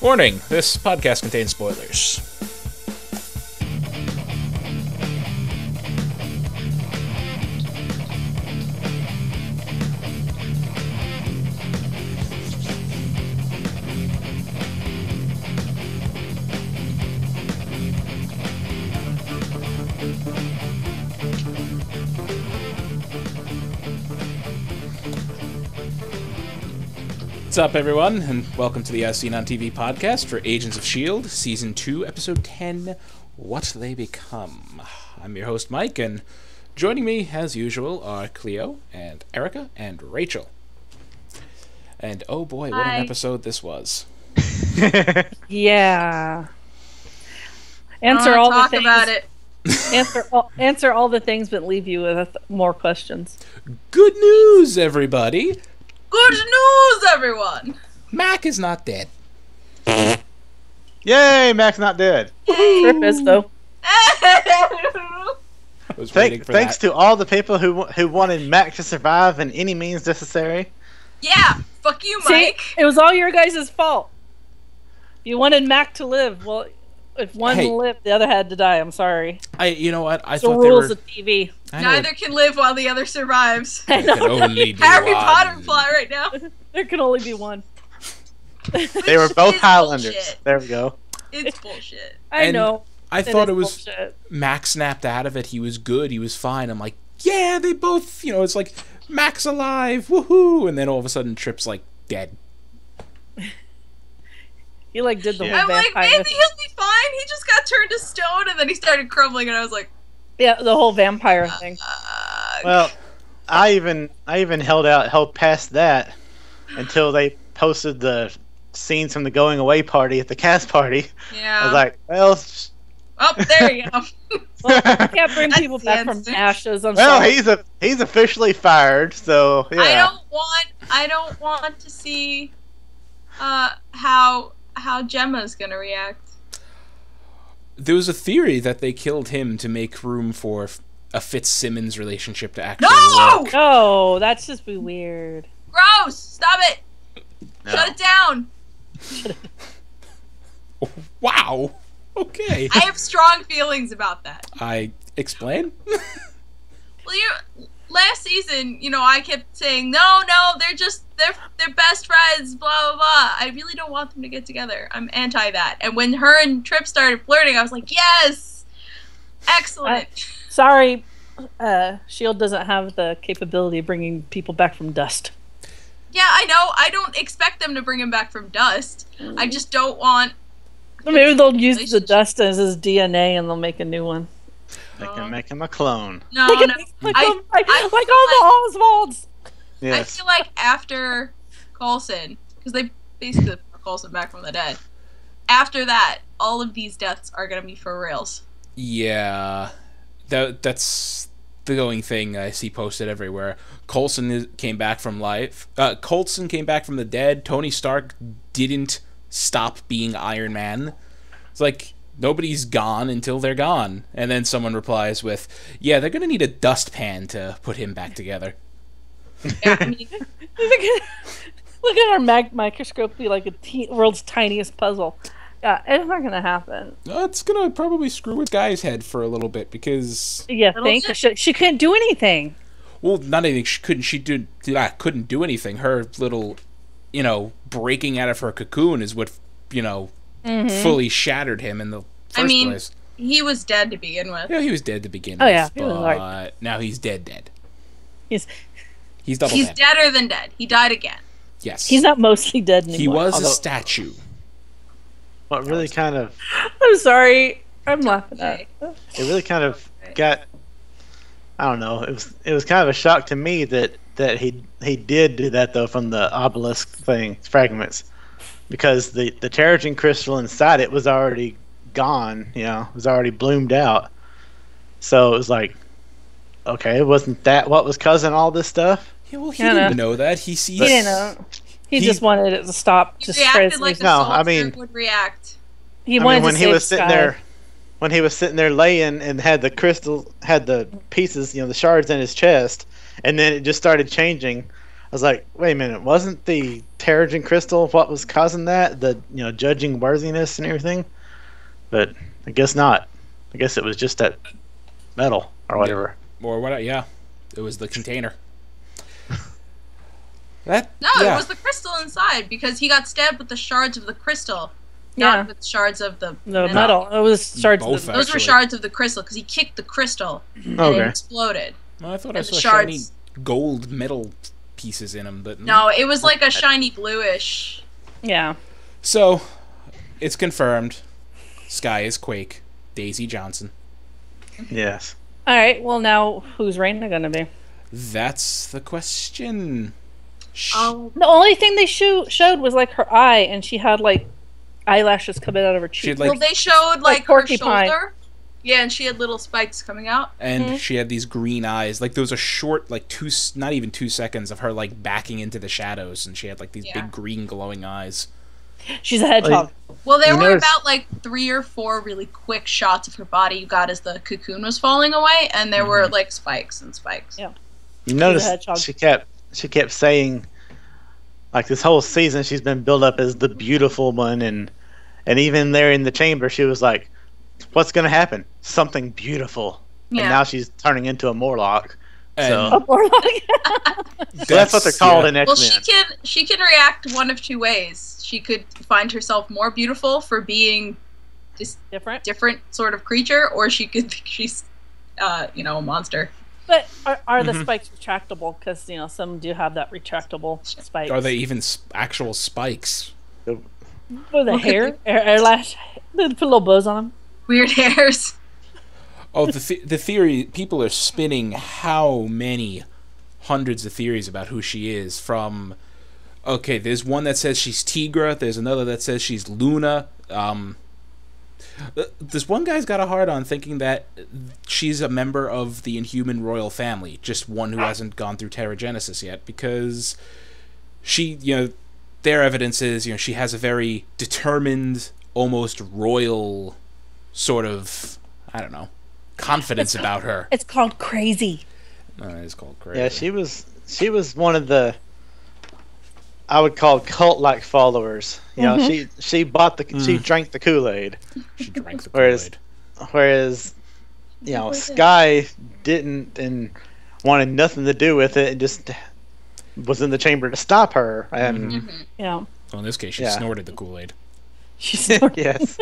Warning, this podcast contains spoilers. What's up, everyone, and welcome to the As Seen on TV podcast for Agents of S.H.I.E.L.D. Season 2, Episode 10, What They Become. I'm your host, Mike, and joining me, as usual, are Clio and Erika and Rachel. And oh boy, what an episode this was. Yeah. Answer all the things. About it. Answer all the things, but leave you with more questions. Good news, everybody! Good news, everyone! Mac is not dead. Yay, Mac's not dead. Trip is, though. I was waiting for Thanks that. to all the people who wanted Mac to survive in any means necessary. Yeah, fuck you, See, Mike. it was all your guys' fault. You wanted Mac to live. Well, if one lived, the other had to die. I'm sorry. You know what? I It's the thought they rules were... of TV. Neither can live while the other survives. There can only be Harry one. Potter plot right now. There can only be one. They were both It's Highlanders. bullshit. There we go. It's bullshit. I And know. I thought it was... bullshit. Mac snapped out of it. He was good. He was fine. I'm like, yeah, they both, it's like, Mac's alive. Woohoo. And then all of a sudden, Trip's, like, dead. He did the whole I'm like, vampire. maybe he'll be fine. He just got turned to stone and then he started crumbling and I was like, Yeah, the whole vampire thing. Well, I even held past that until they posted the scenes from the going away party at the cast party. yeah. I was like, well, Oh, there you go. Well, you can't bring That's people back from dancing. ashes. I'm well, sorry. he's officially fired. So yeah. I don't want to see how Gemma's gonna react. There was a theory that they killed him to make room for a Fitzsimmons relationship to actually No! work. Oh, that's just be weird. Gross! Stop it! No. Shut it down! Wow. Okay. I have strong feelings about that. I explain? Well, last season, I kept saying, no, they're best friends, blah, blah, blah. I really don't want them to get together. I'm anti that. And when her and Trip started flirting, I was like, yes! Excellent. Sorry, S.H.I.E.L.D. doesn't have the capability of bringing people back from dust. Yeah, I know. I don't expect them to bring him back from dust. I just don't want... Maybe they'll use the dust as his DNA and they'll make a new one. They can make him a clone. No, Like no. all the Oswalds. Yes. I feel like after Coulson, because they basically brought Coulson back from the dead, after that, all of these deaths are going to be for reals. Yeah. That's the going thing I see posted everywhere. Coulson came back from life. Coulson came back from the dead. Tony Stark didn't stop being Iron Man. It's like, nobody's gone until they're gone. And then someone replies with, yeah, they're going to need a dustpan to put him back together. Yeah, I mean, Look at our microscope be like world's tiniest puzzle. Yeah, it's not gonna happen. It's going to probably screw with Guy's head for a little bit because... Yeah, she couldn't do anything. Well, not anything. She couldn't do anything. Her little, breaking out of her cocoon is what, fully shattered him in the first place. he was dead to begin with. Yeah, he was dead to begin Oh, with. yeah, he was but alright. now he's dead. He's He's double He's dead. deader than dead. He died again. Yes. not mostly dead anymore. He was a Although- statue. What really kind of I'm sorry. I'm laughing at it. it really kind of got, I don't know, it was kind of a shock to me that he did do that though from the obelisk fragments, because the Terrigen crystal inside it was already gone, it was already bloomed out. So it was like, okay, wasn't that what was causing all this stuff? Yeah, well, he Yeah, didn't no. know that. He sees. He didn't know. He just wanted it to stop. He Just reacted like a No, soldier I mean- would react. he I wanted mean, when to he save was sitting Sky. there, when he was sitting there laying and had the crystal, had the pieces, the shards in his chest, and then it just started changing. was like, wait a minute, wasn't the Terrigen crystal what was causing that? The judging worthiness and everything? But I guess not. I guess it was just that metal or whatever. Or what? Yeah, it was the container. It was the crystal inside because he got stabbed with the shards of the crystal, Yeah. not with shards of the metal. It was shards of Both, the... Those were actually. shards of the crystal because he kicked the crystal and Okay. it exploded. Well, I thought I And the saw shards- shiny gold metal pieces in them, but No, it was like a shiny bluish. Yeah. So, it's confirmed. Sky is Quake. Daisy Johnson. Yes. All right. Well, now who's Rayna gonna be? That's the question. Oh, The only thing they showed was like her eye, and she had like eyelashes coming out of her She cheek. had like, well, they showed like her porcupine. shoulder. Yeah, and she had little spikes coming out. and she had these green eyes. Like there was a short, like not even 2 seconds of her like backing into the shadows, and she had like these Yeah. big green glowing eyes. She's a hedgehog. Well, there You were notice- about like 3 or 4 really quick shots of her body you got as the cocoon was falling away, and there were like spikes and spikes. Yeah. You hedgehog. notice she kept saying, like this whole season she's been built up as the beautiful one, and even there in the chamber she was like, "What's gonna happen? Something beautiful." Yeah. And now she's turning into a Morlock. And So Or like, that's what they're called in Well, X-Men. she can react one of 2 ways. She could find herself more beautiful for being this different. different sort of creature, or she could think she's, a monster. But are the spikes retractable? Because some do have that retractable spike. are they even actual spikes? Or the hair, eyelash? They put little bows on them. Weird hairs. Oh, the theory, people are spinning how many hundreds of theories about who she is. From, okay, there's one that says she's Tigra, there's another that says she's Luna. This one guy's got a hard on thinking that she's a member of the Inhuman royal family, just one who hasn't gone through Terrigenesis yet, because she, their evidence is, she has a very determined, almost royal sort of, I don't know, confidence about her. It's called crazy. It's called crazy. Yeah, she was one of the, I would call, cult-like followers. She bought she drank the Kool-Aid. She drank the Whereas- Kool-Aid. Whereas Sky didn't and wanted nothing to do with it, and just was in the chamber to stop her. And Yeah. Well, in this case, she Yeah. snorted the Kool-Aid. She's yes,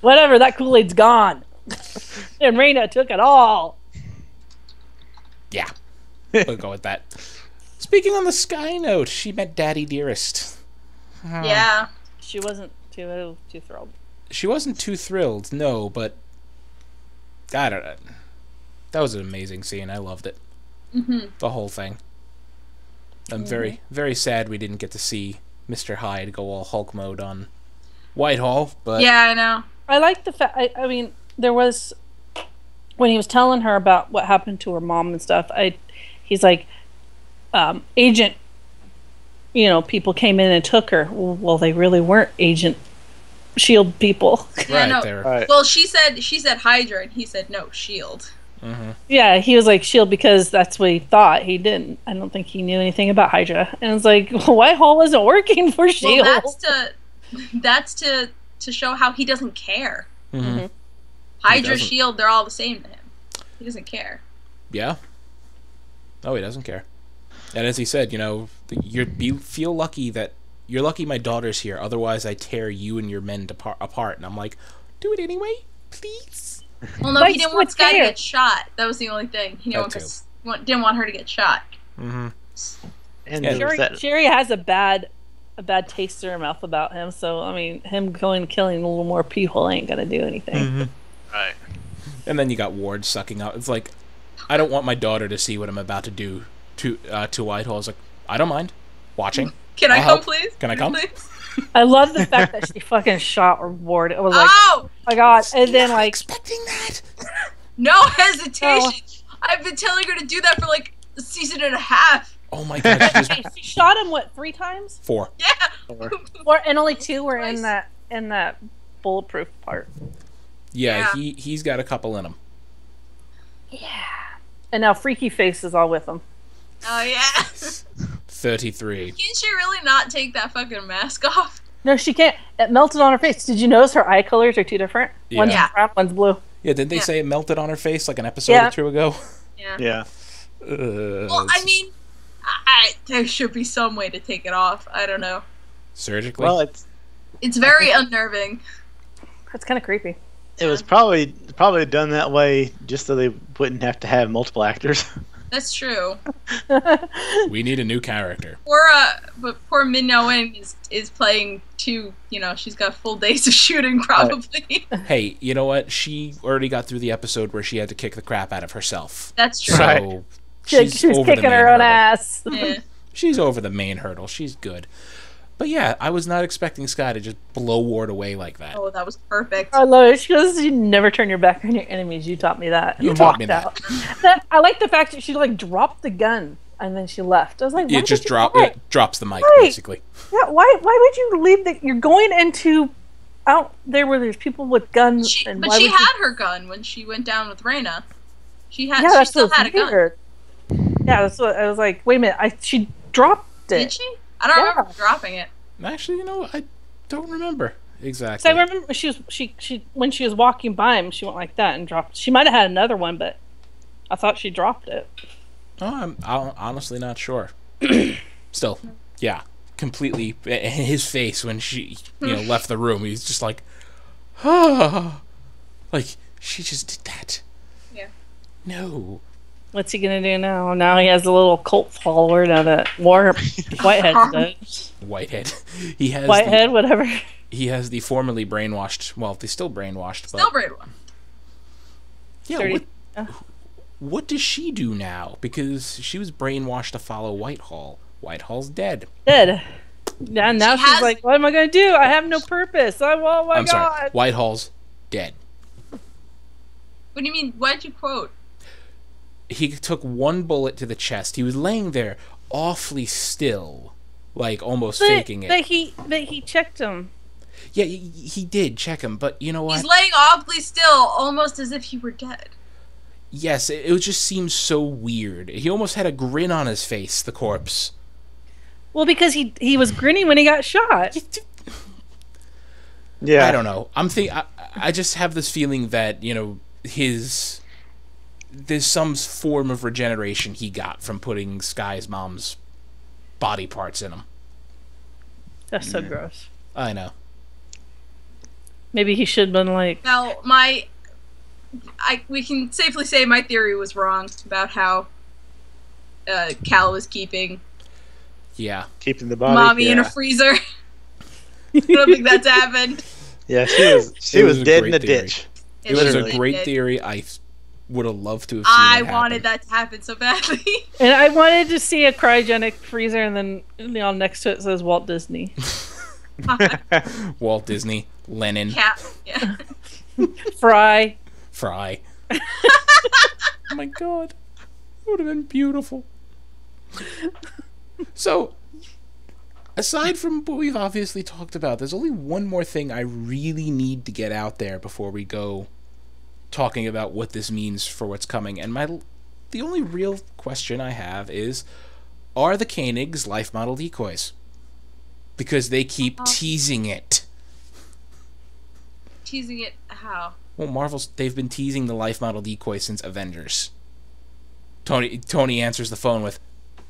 whatever. That Kool-Aid's gone, and Rayna took it all. Yeah. We'll go with that. Speaking on the Sky note, she met Daddy Dearest. Yeah. She wasn't too thrilled. She wasn't too thrilled, no, but I don't know. That was an amazing scene. I loved it. The whole thing. I'm very, very sad we didn't get to see Mr. Hyde go all Hulk mode on Whitehall, but Yeah, I know. I like the fact. I mean, there was when he was telling her about what happened to her mom and stuff. He's like, agent. People came in and took her. Well, they really weren't Agent S.H.I.E.L.D. people. Yeah, right no. there. right. Well, she said Hydra, and he said no, S.H.I.E.L.D. Yeah, he was like S.H.I.E.L.D. because that's what he thought. He didn't. I don't think he knew anything about Hydra. And it's like, Whitehall wasn't working for S.H.I.E.L.D. Well, that's to show how he doesn't care. Mhm. Hydra, doesn't. S.H.I.E.L.D., they're all the same to him. He doesn't care. Yeah. Oh, he doesn't care. And as he said, feel lucky that you're lucky my daughter's here. Otherwise, I tear you and your men apart. And I'm like, do it anyway, please. Well, no, Like, he didn't want what's Sky to there? get shot. That was the only thing. He That didn't want her to get shot. And Yeah. there was that, Sherry has a bad taste in her mouth about him. So I mean, him going and killing a little more people ain't gonna do anything. right. And then you got Ward sucking out. It's like, I don't want my daughter to see what I'm about to do to Whitehall. It's like, I don't mind watching. Can I I'll come, help. please? Can I come? Please? I love the fact that she fucking shot Ward. It was like, Oh! my god! And then like, Expecting that. No hesitation! I've been telling her to do that for like a season and a half. Oh my god, she just she shot him 3 times? 4. Yeah! And only 2 were in that bulletproof part. Yeah, Yeah. he's got a couple in him. And now Freaky Face is all with him. Oh yeah. 33. Can she really not take that fucking mask off? No, she can't. It melted on her face. Did you notice her eye colors are two different? Yeah. One's Yeah. brown, one's blue. Yeah, didn't they Yeah. say it melted on her face like an episode Yeah. or two ago? Yeah. Yeah. Well, I mean, there should be some way to take it off. I don't know. Surgically? Well, It's very unnerving. That's kind of creepy. it was probably done that way just so they wouldn't have to have multiple actors. That's true. We need a new character. But poor Ming-Na is playing two. You know, she's got full days of shooting probably. Hey, you know what? She already got through the episode where she had to kick the crap out of herself. That's true. So Right. She was over the kicking main her own hurdle. ass. Yeah. She's over the main hurdle. She's good. But yeah, I was not expecting Sky to just blow Ward away like that. Oh, that was perfect. I love it. She goes, "You never turn your back on your enemies. You taught me that." You And taught walked me that. out. I like the fact that she like dropped the gun and then she left. I was like, why It just did you- it drops the mic, Right. basically. Yeah, why would you leave the? You're going into out there where there's people with guns. But why she would you- had her gun when she went down with Rayna. She Yeah, she that's still what's had a gun. weird. Yeah, that's what I was like. Wait a minute, she dropped it. Did she? I don't Yeah. remember dropping it. Actually, you know, I don't remember So exactly. I remember she when she was walking by him, she went like that and dropped. She might have had another one, but I thought she dropped it. Oh, I'm honestly not sure. Still, yeah, completely. His face when she, left the room, he's just like, ah, like she just did that. Yeah. No. What's he gonna do now? Now he has a little cult follower now that Whitehead's dead. Whitehead. He has Whitehead, whatever. he has the formerly brainwashed. Well, they still brainwashed, but Still brainwashed. yeah. 30. What does she do now? Because she was brainwashed to follow Whitehall. Whitehall's dead. Dead. Yeah, now She she's has- like, what am I gonna do? I have no purpose. Oh my I'm god. sorry. Whitehall's dead. What do you mean? Why'd you quote? He took one bullet to the chest. He was laying there awfully still, like almost faking it. That he checked him. Yeah, he did check him, but you know what? He's laying awfully still, almost as if he were dead. Yes, it just seems so weird. He almost had a grin on his face, the corpse. Well, because he was grinning when he got shot. Yeah. I don't know. I just have this feeling that, there's some form of regeneration he got from putting Sky's mom's body parts in him. That's so gross. I know. Maybe he should have been like, Now, we can safely say my theory was wrong about how Cal was keeping Yeah. Keeping the body. mommy in a yeah. freezer. I don't think that's happened. Yeah, she It was was a dead great in a theory. ditch. It was a literally great did. theory. I would have loved to have seen I it wanted happen. that to happen so badly. and I wanted to see a cryogenic freezer, and then next to it says Walt Disney. Walt Disney, Lenin, Cat. Yeah. Fry. Fry. Oh my god. It would have been beautiful. So, aside from what we've obviously talked about, there's only one more thing I really need to get out there before we go talking about what this means for what's coming. And the only real question I have is, are the Koenigs life model decoys? Because they keep teasing it. Teasing it how? Well, they've been teasing the life model decoy since Avengers. Tony answers the phone with,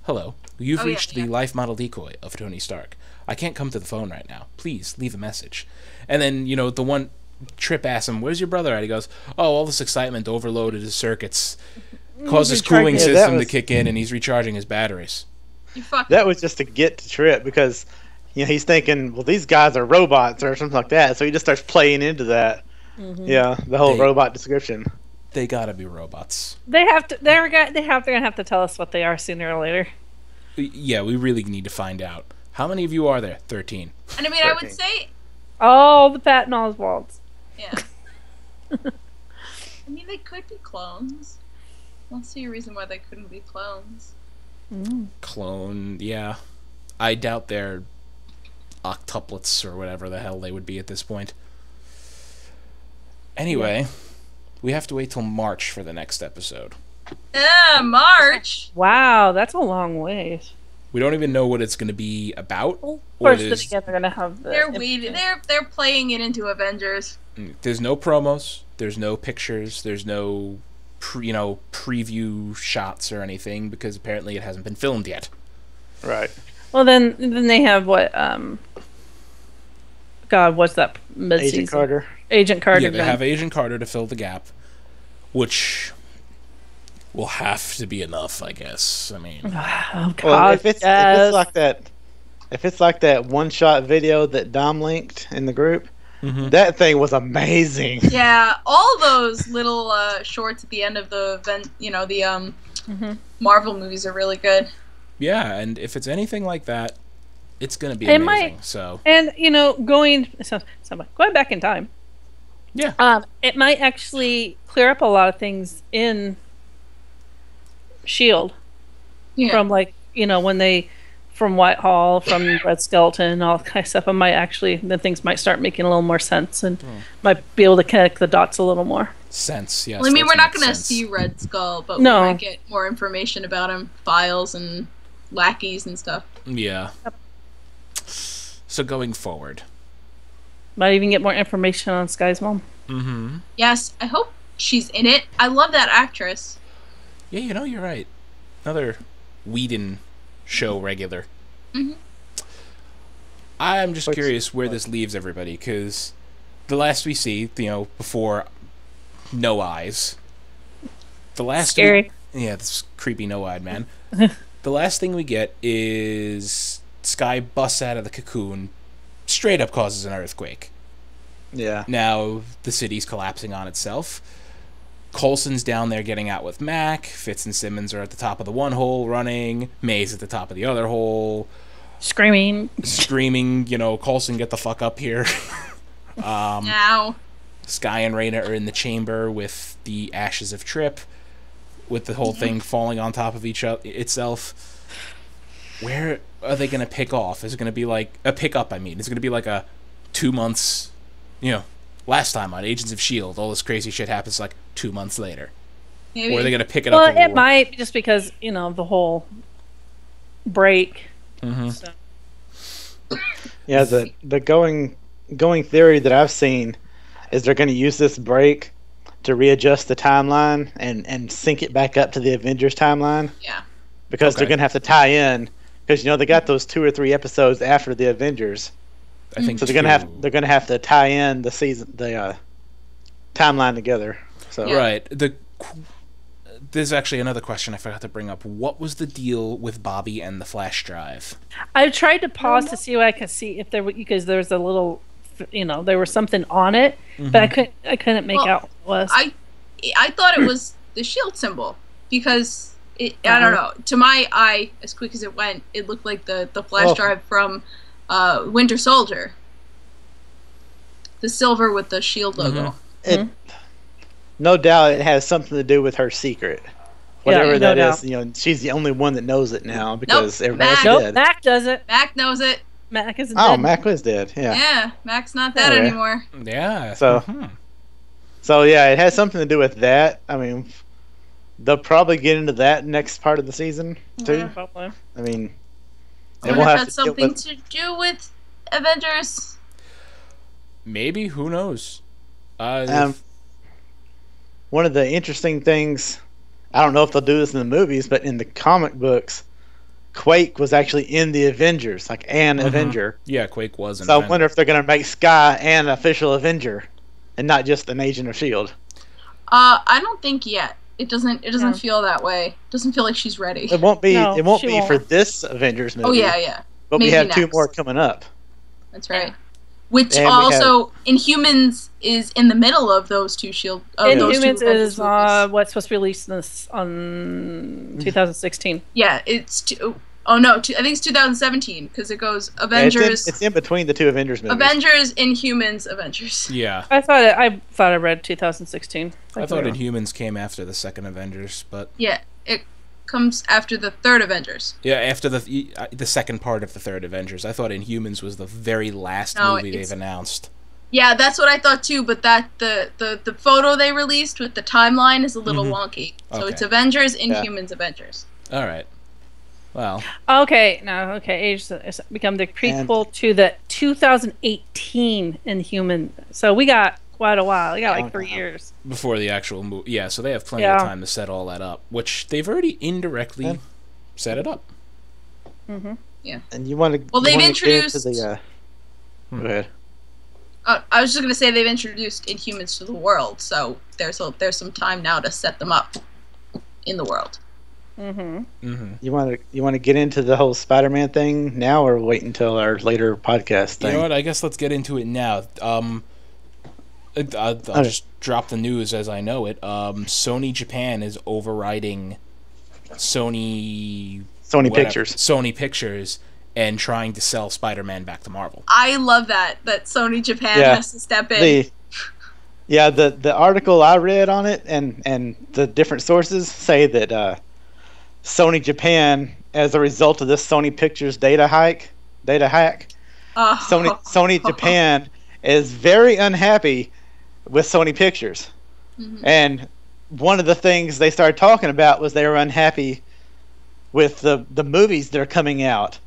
"Hello, you've reached the life model decoy of Tony Stark. I can't come to the phone right now. Please leave a message." And then, the one Trip asks him, "Where's your brother at?" He goes, "Oh, all this excitement overloaded his circuits, caused his cooling recharging. system to was- kick in, and he's recharging his batteries." You fucking. That was just to get to Trip because, he's thinking, well, these guys are robots or something like that. So he just starts playing into that. Yeah, the whole robot description. They gotta be robots. They're gonna have to tell us what they are sooner or later. Yeah, we really need to find out. How many of you are there? 13. And I mean, I would say, Oh, the Patton Oswalds. yeah. I mean, they could be clones. I don't see a reason why they couldn't be clones. Clone, yeah. I doubt they're octuplets or whatever the hell they would be at this point. Anyway, we have to wait till March for the next episode. March. Wow, that's a long ways. We don't even know what it's going to be about. Well, or first, it then is- again, they're gonna have the. They're waiting. They're playing it into Avengers. There's no promos. There's no pictures. There's no, preview shots or anything because apparently it hasn't been filmed yet. Right. Well, then they have what? God, what's that? Midseason? Agent Carter. Agent Carter. Yeah, they done. have Agent Carter to fill the gap, which will have to be enough, I guess. I mean, Oh God, Well, if it's yes. like that one-shot video that Dom linked in the group, that thing was amazing. Yeah, all those little shorts at the end of the Marvel movies are really good. yeah, and if it's anything like that, it's going to be It amazing. might- So, And going back in time. yeah. It might actually clear up a lot of things in S.H.I.E.L.D. Yeah. from when they from Whitehall, from Red Skeleton, all that kind of stuff. Then things might start making a little more sense and might be able to connect the dots a little more. Sense, yes. Well, I mean, that we're not makes going to sense. see Red Skull, but No. we might get more information about him, files and lackeys and stuff. Yeah. So going forward. Might even get more information on Sky's mom. Mm-hmm. Yes, I hope she's in it. I love that actress. Yeah, you're right. Another Whedon show regular. I'm just curious where this leaves everybody, because the last we see, before No Eyes, the last Scary. this creepy no-eyed man. The last thing we get is Sky busts out of the cocoon, straight up causes an earthquake. Yeah. Now the city's collapsing on itself. Coulson's down there getting out with Mac. Fitz and Simmons are at the top of the one hole running. May's at the top of the other hole. Screaming. Screaming, Coulson, get the fuck up here. Now. Sky and Rayna are in the chamber with the ashes of Trip, with the whole thing falling on top of itself. Where are they going to pick off? Is it going to be like a pickup? I mean, is it going to be like a 2 months, last time on Agents of S.H.I.E.L.D., all this crazy shit happens like 2 months later. Maybe. Or are they going to pick it Well, up? it might just because the whole break. Mm-hmm. So. Yeah, the going theory that I've seen is they're going to use this break to readjust the timeline and sync it back up to the Avengers timeline. Yeah. Because Okay. they're going to have to tie in because they got those 2 or 3 episodes after the Avengers. I think So they're going to have to tie in the timeline together. So Yeah. Right. There's actually another question I forgot to bring up. What was the deal with Bobby and the flash drive? I tried to pause to see what I could see if there because there was a little, there was something on it, but I couldn't make Well, out what it was. I thought it was the shield symbol because I don't know. To my eye, as quick as it went, it looked like the flash drive from Winter Soldier. The silver with the shield logo. no doubt it has something to do with her secret. Whatever no that doubt. is, she's the only one that knows it now because everybody else Mac. Nope, is dead. Mac does it. Mac knows it. Mac isn't Oh, dead. Mac was dead. Yeah. Yeah, Mac's not that Oh, yeah. anymore. Yeah. So- So yeah, it has something to do with that. I mean, they'll probably get into that next part of the season too. Probably. I mean, I and wonder we'll if have that's to deal something with- to do with Avengers. Maybe. Who knows? One of the interesting things, I don't know if they'll do this in the movies, but in the comic books, Quake was actually in the Avengers, like an Avenger. Yeah, Quake was an So I event. wonder if they're going to make Sky an official Avenger, and not just an agent of Shield. I don't think yet. It doesn't Yeah. feel that way. It doesn't feel like she's ready. It won't be. No, it won't she be won't. for this Avengers movie. Oh yeah. But we Maybe have 2 next. more coming up. That's right. Which And we also Inhumans is in the middle of those two Shield. Of those two Inhumans Avengers is movies. what's supposed to be released on 2016. Yeah, it's oh no, I think it's 2017 because it goes Yeah, Avengers, it's in between the 2 Avengers movies. Avengers, Inhumans, Avengers. Yeah. I thought I read 2016. I thought Inhumans came after the second Avengers, but Yeah, it comes after the third Avengers. yeah, after the second part of the third Avengers. I thought Inhumans was the very last No, movie it's- they've announced. Yeah, that's what I thought too. But that the photo they released with the timeline is a little wonky. So Okay. it's Avengers, Inhumans, Avengers. All right. Well. Okay, Age has become the prequel to the 2018 Inhuman. So we got quite a while. We got like 3 years Before the actual movie. Yeah, so they have plenty of time to set all that up, which they've already indirectly set it up. Mm-hmm. Yeah. And you want to? Well, they've introduced. Go ahead. I was just gonna say they've introduced Inhumans to the world, so there's some time now to set them up in the world. Mm-hmm. Mm-hmm. You want to get into the whole Spider-Man thing now, or wait until our later podcast thing? You know what? I guess let's get into it now. I'll just drop the news as I know it. Sony Japan is overriding Sony Pictures and trying to sell Spider-Man back to Marvel. I love that Sony Japan has to step in. The article I read on it and the different sources say that Sony Japan, as a result of this Sony Pictures data hack, Sony Japan is very unhappy with Sony Pictures. Mm-hmm. And one of the things they started talking about was they were unhappy with the movies that are coming out.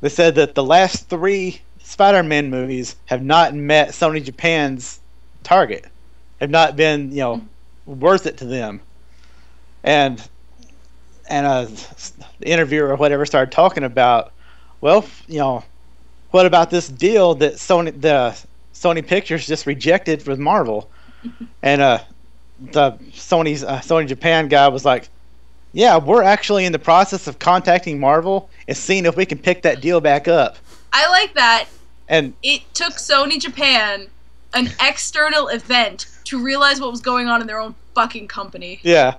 They said that the last 3 Spider-Man movies have not met Sony Japan's target, have not been, worth it to them. And the interviewer or whatever started talking about, well, what about this deal that Sony Pictures just rejected with Marvel? And the Sony Japan guy was like, yeah, we're actually in the process of contacting Marvel and seeing if we can pick that deal back up. I like that. And it took Sony Japan an external event to realize what was going on in their own fucking company. Yeah.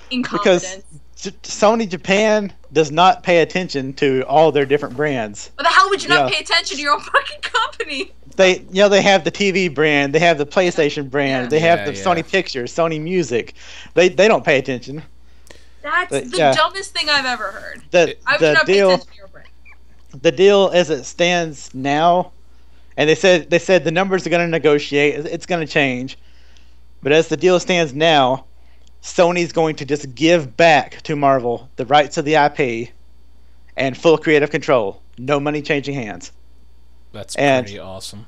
Incompetence. Because Sony Japan does not pay attention to all their different brands. Why the hell would you not pay attention to your own fucking company? They have the TV brand, they have the PlayStation brand, they have the Sony Pictures, Sony Music. They don't pay attention. That's the dumbest thing I've ever heard. I would not pay attention to your brand. The deal as it stands now, and they said the numbers are going to negotiate. It's going to change, but as the deal stands now, Sony's going to just give back to Marvel the rights of the IP and full creative control. No money changing hands. That's pretty awesome.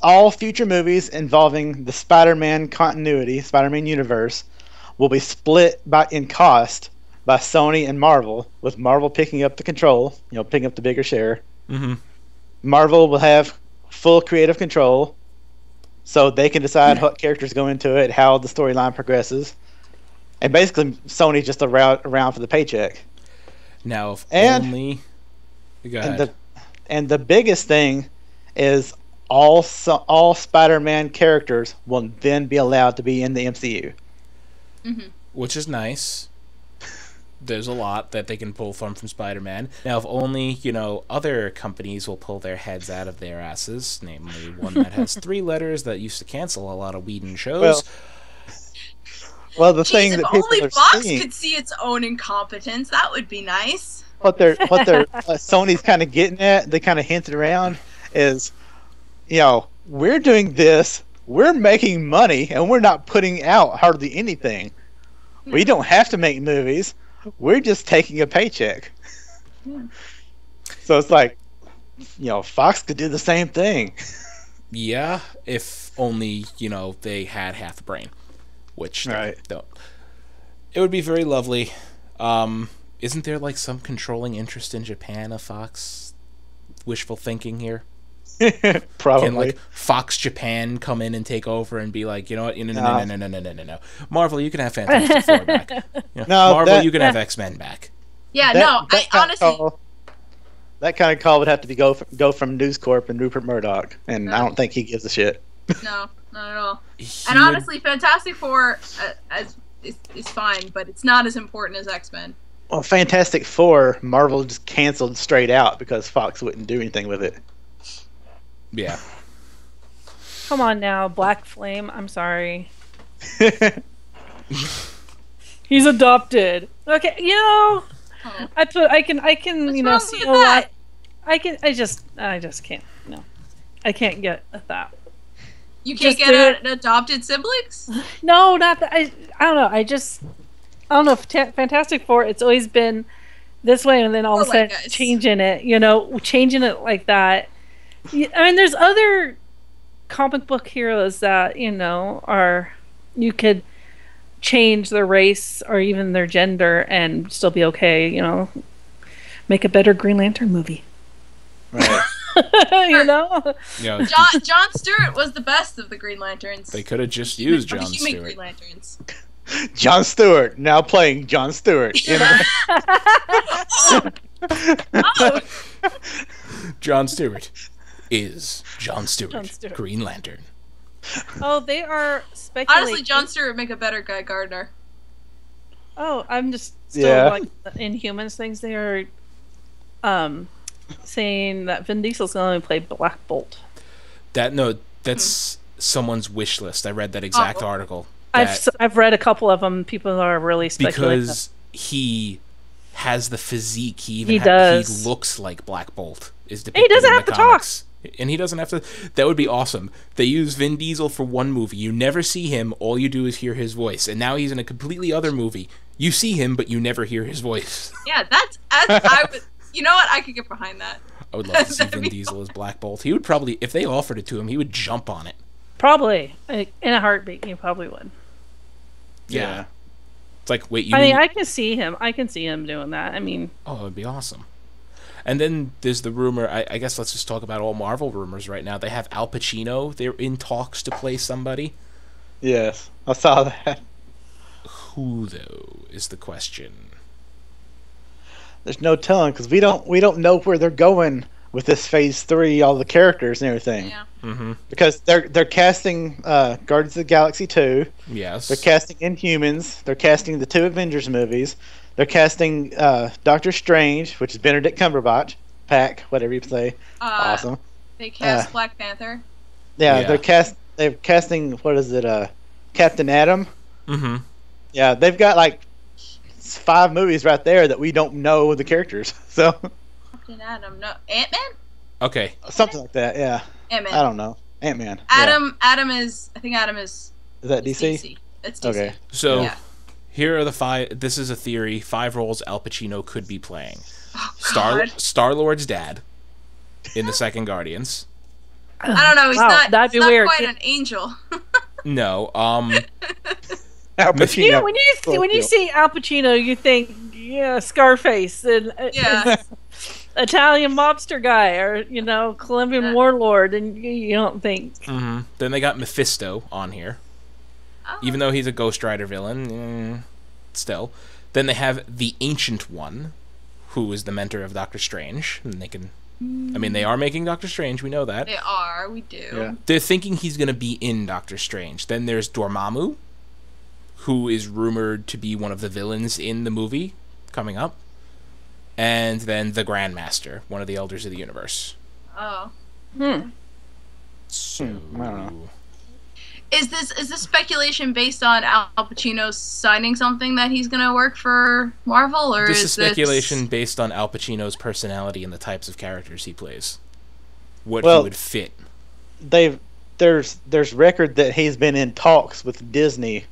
All future movies involving the Spider-Man continuity, Spider-Man universe, will be split in cost by Sony and Marvel, with Marvel picking up the control, picking up the bigger share. Mm-hmm. Marvel will have full creative control, so they can decide what characters go into it, how the storyline progresses. And basically, Sony's just around for the paycheck. Now, only... Go ahead. And the biggest thing is all Spider-Man characters will then be allowed to be in the MCU. Mm-hmm. Which is nice. There's a lot that they can pull from Spider-Man. Now, if only, other companies will pull their heads out of their asses, namely one that has 3 letters that used to cancel a lot of Whedon shows. Well, the thing that people only are Fox seeing, could see its own incompetence, that would be nice. What they're Sony's kind of getting at, they kind of hinted around, is, we're doing this, we're making money, and we're not putting out hardly anything. We don't have to make movies. We're just taking a paycheck. Yeah. So it's like, Fox could do the same thing. Yeah, if only, they had half a brain, which they don't. It would be very lovely. Isn't there, some controlling interest in Japan of Fox? Wishful thinking here? Probably. Can Fox Japan come in and take over and be like, you know what? No. Marvel, you can have Fantastic Four back. Marvel, you can have X-Men back. Yeah, honestly, that kind of call would have to be go from News Corp and Rupert Murdoch, and I don't think he gives a shit. No, not at all. And honestly, Fantastic Four is fine, but it's not as important as X-Men. Well, Fantastic Four, Marvel just canceled straight out because Fox wouldn't do anything with it. Yeah. Come on now, Black Flame. I'm sorry. He's adopted. Okay, I can see a lot. I just can't. No, I can't get that. You can't Just get adopted siblings? No, not that. I don't know. I don't know. Fantastic Four. It's always been this way, and then all of a sudden changing it. Changing it like that. I mean, there's other comic book heroes that are you could change their race or even their gender and still be okay. Make a better Green Lantern movie. Right. John Stewart was the best of the Green Lanterns. They could have just used John Human Stewart. Green Lanterns. John Stewart now playing John Stewart. John Stewart is John Stewart. Green Lantern. Oh, they are speculating. Honestly, John Stewart would make a better Guy Gardner. Oh, I'm just still like the Inhumans things. They are saying that Vin Diesel's going to play Black Bolt. That's someone's wish list. I read that exact article. I've read a couple of them. People are really speculating because he has the physique. He looks like Black Bolt. Is depicted he doesn't in have the to comics. Talk. And he doesn't have to. That would be awesome. They use Vin Diesel for one movie. You never see him. All you do is hear his voice. And now he's in a completely other movie. You see him, but you never hear his voice. Yeah, I would. You know what? I could get behind that. I would love to see Vin Diesel as Black Bolt. He would probably, if they offered it to him, he would jump on it. Probably. In a heartbeat, he probably would. Yeah. It's like, wait, I can see him. I can see him doing that. I mean... Oh, it would be awesome. And then there's the rumor, I guess let's just talk about all Marvel rumors right now. They have Al Pacino. They're in talks to play somebody. Yes, I saw that. Who, though, is the question. There's no telling, because we don't know where they're going with this Phase 3, all the characters and everything. Yeah. Mm-hmm. Because they're casting Guardians of the Galaxy 2. Yes. They're casting Inhumans. They're casting the 2 Avengers movies. They're casting Doctor Strange, which is Benedict Cumberbatch. Whatever you say. Awesome. They cast Black Panther. Yeah, they're casting, what is it, Captain Atom. Mm-hmm. Yeah, they've got like 5 movies right there that we don't know the characters. So Captain Atom, no, Ant-Man. Okay. Something like that, yeah. Ant-Man. I don't know. Ant-Man. Adam is. I think Adam is. Is that DC? DC. It's DC. Okay. So here are the 5. This is a theory. 5 roles Al Pacino could be playing. Oh, Star-Lord's dad in the second Guardians. I don't know. He's not. That'd be he's weird. Not quite an angel. No. Al Pacino. When you see Al Pacino, you think Scarface and Italian mobster guy, or Colombian warlord, and you don't think. Mm-hmm. Then they got Mephisto on here, even though he's a Ghost Rider villain. Still, then they have the Ancient One, who is the mentor of Doctor Strange, and they can. I mean, they are making Doctor Strange. We know that. They are. We do. Yeah. They're thinking he's going to be in Doctor Strange. Then there's Dormammu, who is rumored to be one of the villains in the movie coming up. And then the Grandmaster, one of the Elders of the Universe. Oh. So, I don't know. Is this speculation based on Al Pacino signing something that he's gonna work for Marvel, or this is speculation based on Al Pacino's personality and the types of characters he plays. What he would fit. There's record that he's been in talks with Disney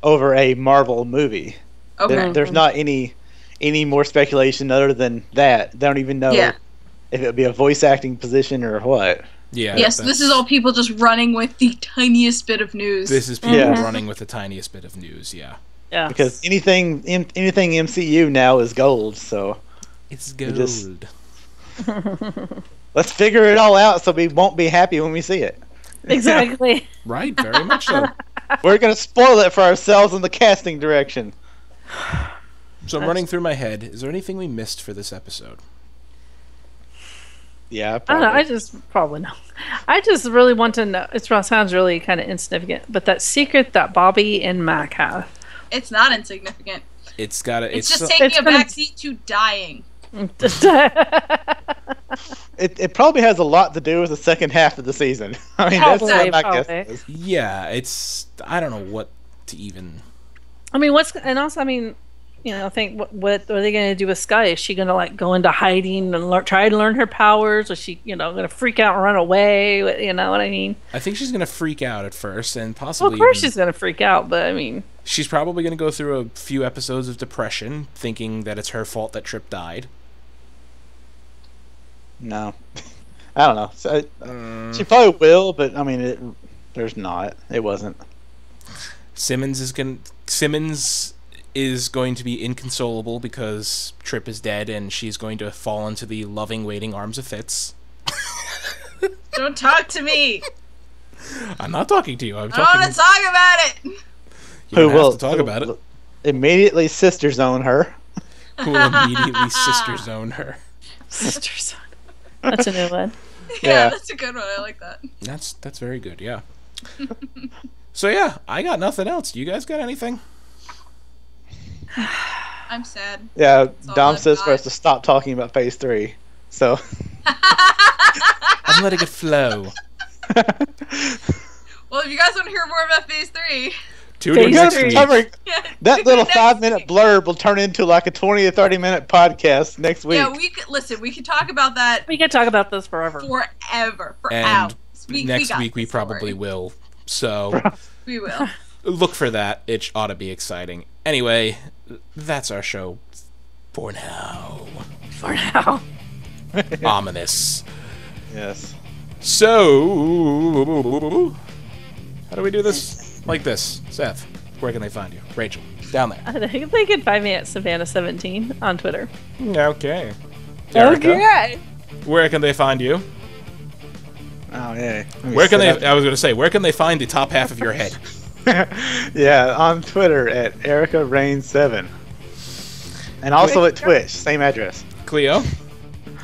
over a Marvel movie. Okay. There's not any more speculation other than that. They don't even know if it would be a voice acting position or what. Yeah. Yes, this is all people just running with the tiniest bit of news. This is people running with the tiniest bit of news, yeah. Yeah. Because anything MCU now is gold, so it's gold. Let's figure it all out so we won't be happy when we see it. Exactly. Right, very much so. We're gonna spoil it for ourselves in the casting direction. So I'm running through my head. Is there anything we missed for this episode? Yeah, I don't know. I just really want to know. It sounds really kind of insignificant, but that secret that Bobby and Mac have. It's not insignificant. It's just taking a backseat to dying. It probably has a lot to do with the second half of the season. I mean, that's what my guess is. Yeah, I don't know what to even. I mean, think what are they going to do with Sky? Is she going to like go into hiding and try to learn her powers? Or is she, going to freak out and run away? You know what I mean? I think she's going to freak out at first and Well, possibly. of course she's going to freak out, but I mean, she's probably going to go through a few episodes of depression, thinking that it's her fault that Trip died. No, I don't know. So, she probably will, but I mean, there's not. It wasn't. Simmons is going to be inconsolable because Trip is dead, and she's going to fall into the loving, waiting arms of Fitz. Don't talk to me. I'm not talking to you. I'm I don't want to talk about it. You don't have to talk about it. Immediately sister zone her. Who will immediately sister zone her? sister son. That's a new one. Yeah, that's a good one. I like that. That's very good. Yeah. So yeah, I got nothing else. You guys got anything? I'm sad. Yeah, all Dom I've says got. for us to stop talking about Phase 3. So. I'm letting it flow. Well, if you guys want to hear more about Phase 3, Tune in next week. That little 5-minute blurb will turn into like a 20 or 30-minute podcast next week. Yeah, we could talk about that We could talk about this forever. for And hours. next got week we this, don't probably worry. will. So We will. look for that. It ought to be exciting. Anyway, that's our show for now. For now. Ominous. Yes. So, how do we do this? Like this. Seth, where can they find you? Rachel, down there. I think they can find me at Savannah17 on Twitter. Okay. Erika, Okay. where can they find you? Oh, yeah. Where can they? I was going to say, where can they find the top half of your head? Yeah, on Twitter at ErikaRain7. And also at Twitch, same address. Cleo,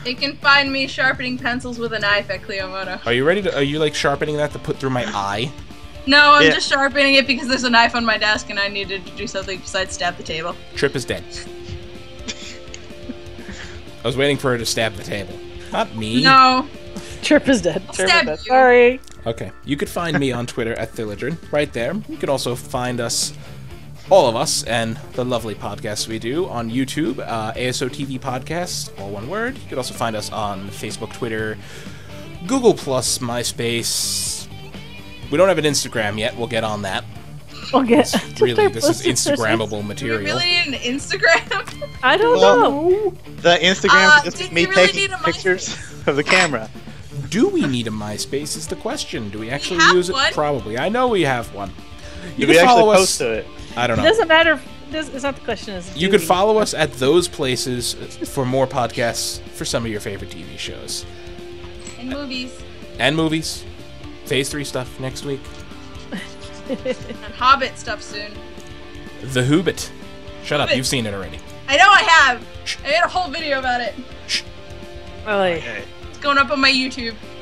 You can find me sharpening pencils with a knife at Cleomoto. are you ready to? Are you like sharpening that to put through my eye? No, I'm Yeah. just sharpening it because there's a knife on my desk and I needed to do something besides stab the table. Trip is dead. I was waiting for her to stab the table. Not me. No. Trip is dead. I'll Trip is stab dead. you. Sorry. Okay. You could find me on Twitter at Thilligern, right there. You can also find us, all of us, and the lovely podcasts we do on YouTube, ASOTV Podcast, all one word. You could also find us on Facebook, Twitter, Google+, MySpace. We don't have an Instagram yet. We'll get on that. We'll get. Really, this is Instagrammable Do we material. really need an Instagram? I don't Well, know. The Instagram is did just you me really taking need a pictures of the camera. Do we need a MySpace is the question. Do we actually have use it? one. Probably. I know we have one. You Do we can actually follow post us. to it? I don't It know. doesn't matter. It's not the question. Is You do could we? follow us at those places for more podcasts for some of your favorite TV shows. And movies. And movies. Phase 3 stuff next week. And Hobbit stuff soon. The Hoobit. Shut up, Hobbit. you've seen it already. I know I have. Shh. I made a whole video about it. Oh, wait. Okay. It's going up on my YouTube.